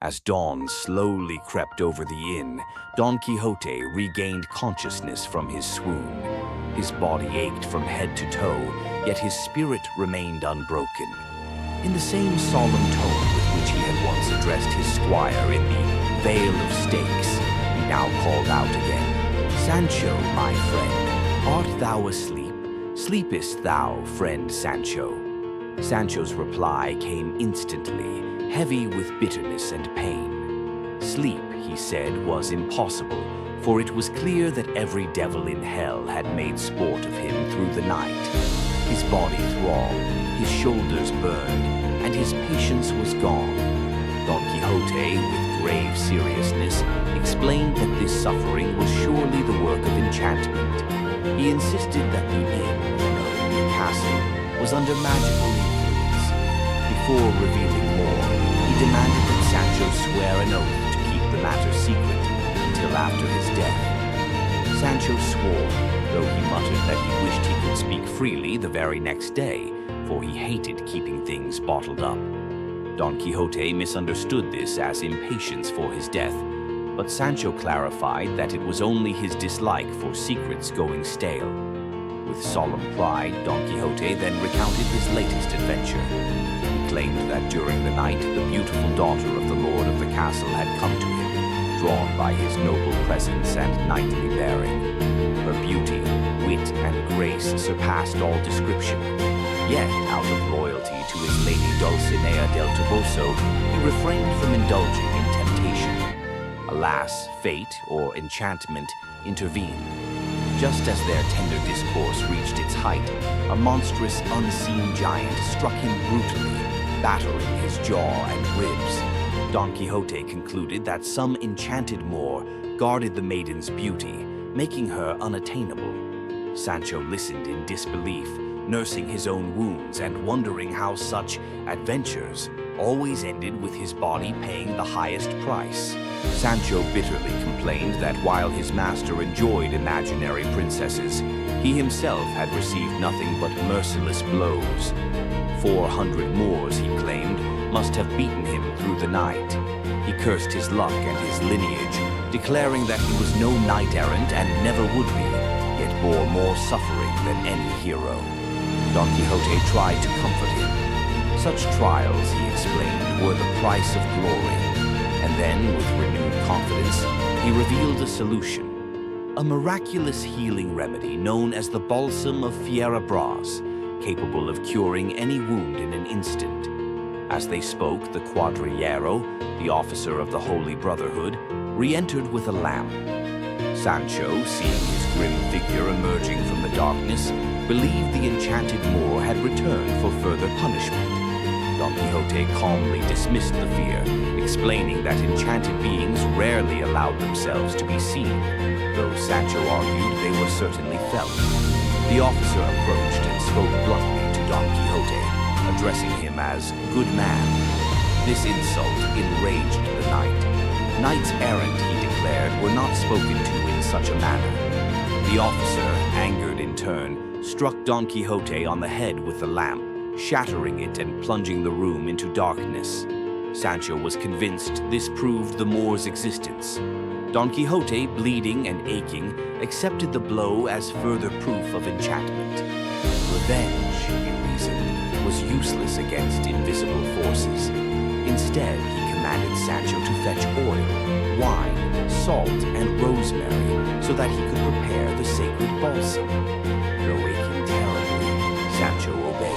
As dawn slowly crept over the inn, Don Quixote regained consciousness from his swoon. His body ached from head to toe, yet his spirit remained unbroken. In the same solemn tone with which he had once addressed his squire in the Vale of Stakes, he now called out again, "Sancho, my friend, art thou asleep? Sleepest thou, friend Sancho?" Sancho's reply came instantly, heavy with bitterness and pain. Sleep, he said, was impossible, for it was clear that every devil in hell had made sport of him through the night. His body throbbed, his shoulders burned, and his patience was gone. Don Quixote, with grave seriousness, explained that this suffering was surely the work of enchantment. He insisted that the inn, the castle, was under magical influence. Before revealing more, he demanded that Sancho swear an oath to keep the matter secret until after his death. Sancho swore, though he muttered that he wished he could speak freely the very next day, for he hated keeping things bottled up. Don Quixote misunderstood this as impatience for his death, but Sancho clarified that it was only his dislike for secrets going stale. With solemn pride, Don Quixote then recounted his latest adventure. He claimed that during the night, the beautiful daughter of the lord of the castle had come to him, drawn by his noble presence and knightly bearing. Her beauty, wit, and grace surpassed all description. Yet, out of loyalty to his lady Dulcinea del Toboso, he refrained from indulging in temptation. Alas, fate, or enchantment, intervened. Just as their tender discourse reached its height, a monstrous, unseen giant struck him brutally, battering his jaw and ribs. Don Quixote concluded that some enchanted Moor guarded the maiden's beauty, making her unattainable. Sancho listened in disbelief, nursing his own wounds and wondering how such adventures always ended with his body paying the highest price. Sancho bitterly complained that while his master enjoyed imaginary princesses, he himself had received nothing but merciless blows. 400 Moors, he claimed, must have beaten him through the night. He cursed his luck and his lineage, declaring that he was no knight-errant and never would be, yet bore more suffering than any hero. Don Quixote tried to comfort him. Such trials, he explained, were the price of glory. And then, with renewed confidence, he revealed a solution. A miraculous healing remedy known as the Balsam of Fierabras, capable of curing any wound in an instant. As they spoke, the Cuadrillero, the officer of the Holy Brotherhood, re-entered with a lamp. Sancho, seeing his grim figure emerging from the darkness, believed the enchanted Moor had returned for further punishment. Don Quixote calmly dismissed the fear, explaining that enchanted beings rarely allowed themselves to be seen, though Sancho argued they were certainly felt. The officer approached and spoke bluntly to Don Quixote, addressing him as "good man." This insult enraged the knight. Knights errant, he declared, were not spoken to in such a manner. The officer, angered in turn, struck Don Quixote on the head with the lamp, shattering it and plunging the room into darkness. Sancho was convinced this proved the Moor's existence. Don Quixote, bleeding and aching, accepted the blow as further proof of enchantment. Revenge, he reasoned, was useless against invisible forces. Instead, he commanded Sancho to fetch oil, wine, salt, and rosemary so that he could prepare the sacred balsam. Though aching terribly, Sancho obeyed.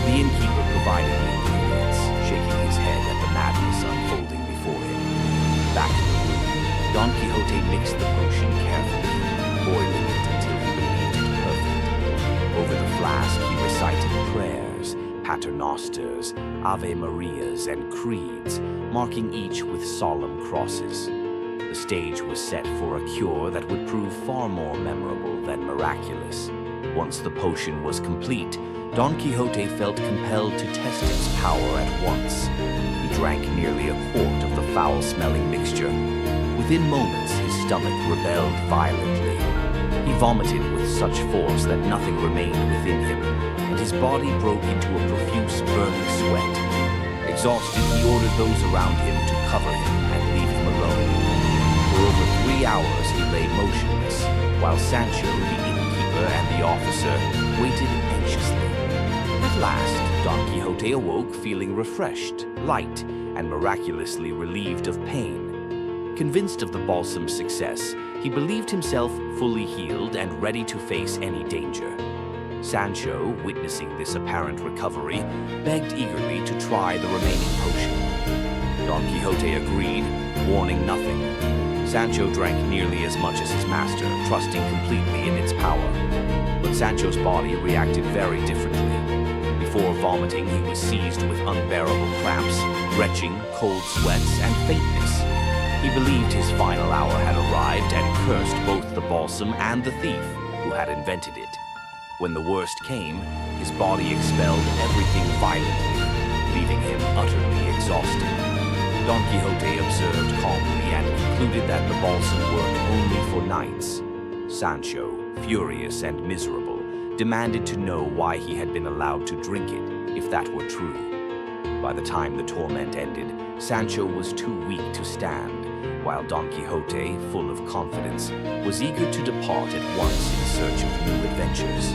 The innkeeper provided the ingredients, shaking his head at the madness unfolding before him. Back in the room, Don Quixote mixed the potion carefully, boiling it until he believed it perfect. Over the flask, he recited prayers, paternosters, Ave Marias, and creeds, marking each with solemn crosses. The stage was set for a cure that would prove far more memorable than miraculous. Once the potion was complete, Don Quixote felt compelled to test its power at once. He drank nearly a quart of the foul-smelling mixture. Within moments, his stomach rebelled violently. He vomited with such force that nothing remained within him, and his body broke into a profuse burning sweat. Exhausted, he ordered those around him to cover him and leave him alone. For over 3 hours he lay motionless, while Sancho, the innkeeper, and the officer waited anxiously. At last, Don Quixote awoke feeling refreshed, light, and miraculously relieved of pain. Convinced of the balsam's success, he believed himself fully healed and ready to face any danger. Sancho, witnessing this apparent recovery, begged eagerly to try the remaining potion. Don Quixote agreed, warning nothing. Sancho drank nearly as much as his master, trusting completely in its power. But Sancho's body reacted very differently. Before vomiting, he was seized with unbearable cramps, retching, cold sweats, and faintness. He believed his final hour had arrived and cursed both the balsam and the thief who had invented it. When the worst came, his body expelled everything violently, leaving him utterly exhausted. Don Quixote observed calmly and concluded that the balsam worked only for knights. Sancho, furious and miserable, demanded to know why he had been allowed to drink it, if that were true. By the time the torment ended, Sancho was too weak to stand, while Don Quixote, full of confidence, was eager to depart at once in search of new adventures.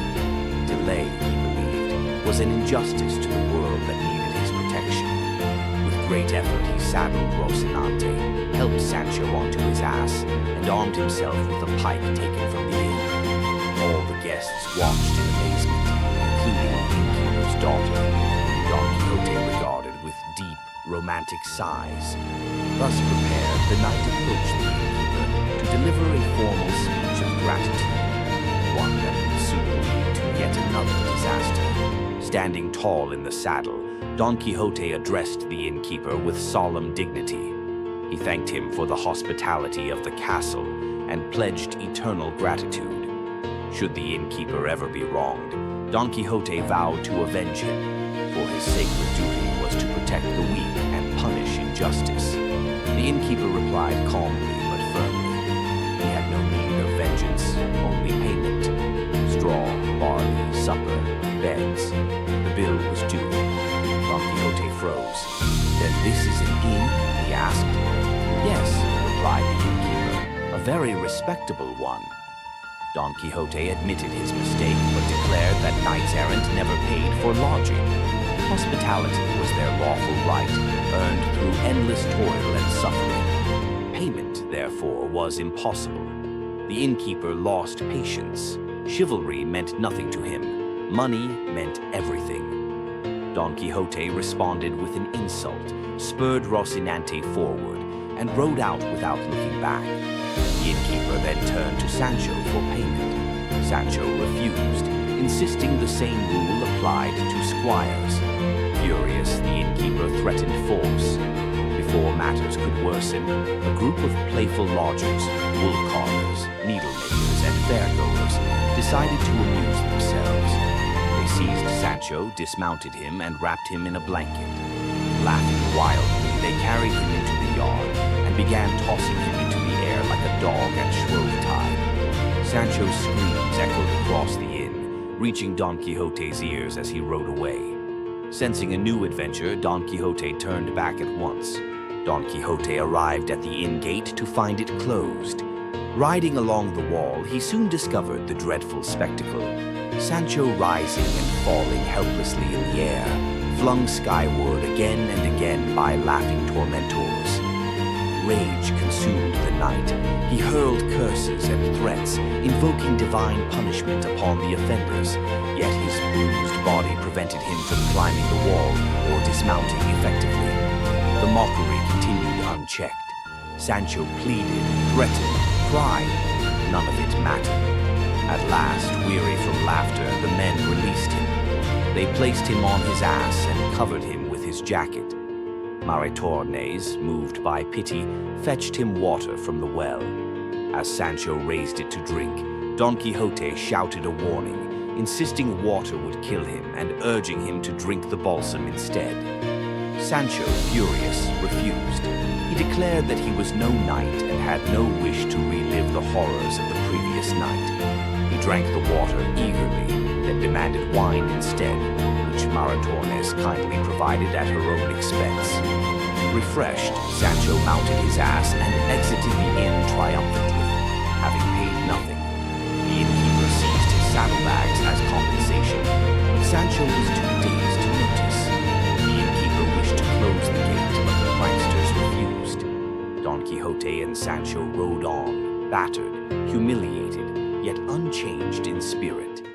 Delay, he believed, was an injustice to the world that needed his protection. With great effort, he saddled Rocinante, helped Sancho onto his ass, and armed himself with a pike taken from the inn. All the guests watched in amazement, including the innkeeper's daughter, whom Don Quixote regarded with deep, romantic sighs. Thus prepared, the knight approached the innkeeper to deliver a formal speech of gratitude, one that would soon lead to yet another disaster. Standing tall in the saddle, Don Quixote addressed the innkeeper with solemn dignity. He thanked him for the hospitality of the castle and pledged eternal gratitude. Should the innkeeper ever be wronged, Don Quixote vowed to avenge him, for his sacred duty was to protect the weak and punish injustice. The innkeeper replied calmly but firmly. He had no need of vengeance, only payment. Straw, barley, supper, beds. The bill was due. Don Quixote froze. "Then this is an inn?" he asked. "Yes," replied the innkeeper, "a very respectable one." Don Quixote admitted his mistake, but declared that knights-errant never paid for lodging. Hospitality was their lawful right, earned through endless toil and suffering. Payment, therefore, was impossible. The innkeeper lost patience. Chivalry meant nothing to him. Money meant everything. Don Quixote responded with an insult, spurred Rocinante forward, and rode out without looking back. The innkeeper then turned to Sancho for payment. Sancho refused, insisting the same rule applied to squires. Furious, the innkeeper threatened force. Before matters could worsen, a group of playful lodgers, wool carvers, needlemakers, and fairgoers decided to amuse themselves. They seized Sancho, dismounted him, and wrapped him in a blanket. Laughing wildly, they carried him into the yard and began tossing him into the air like a dog at Shrovetide. Sancho's screams echoed across the inn, reaching Don Quixote's ears as he rode away. Sensing a new adventure, Don Quixote turned back at once. Don Quixote arrived at the inn gate to find it closed. Riding along the wall, he soon discovered the dreadful spectacle. Sancho rising and falling helplessly in the air, flung skyward again and again by laughing tormentors. Rage consumed the knight. He hurled curses and threats, invoking divine punishment upon the offenders, yet his bruised body prevented him from climbing the wall or dismounting effectively. The mockery continued unchecked. Sancho pleaded, threatened, cried. None of it mattered. At last, weary from laughter, the men released him. They placed him on his ass and covered him with his jacket. Maritornes, moved by pity, fetched him water from the well. As Sancho raised it to drink, Don Quixote shouted a warning, insisting water would kill him and urging him to drink the balsam instead. Sancho, furious, refused. He declared that he was no knight and had no wish to relive the horrors of the previous night. He drank the water eagerly, then demanded wine instead, which maratones kindly provided at her own expense. Refreshed, Sancho mounted his ass and exited the inn triumphantly, having paid nothing. The innkeeper seized his saddlebags as compensation, but Sancho was too dazed to notice. The innkeeper wished to close the gate, but the pranksters refused. Don Quixote and Sancho rode on, battered, humiliated, yet unchanged in spirit.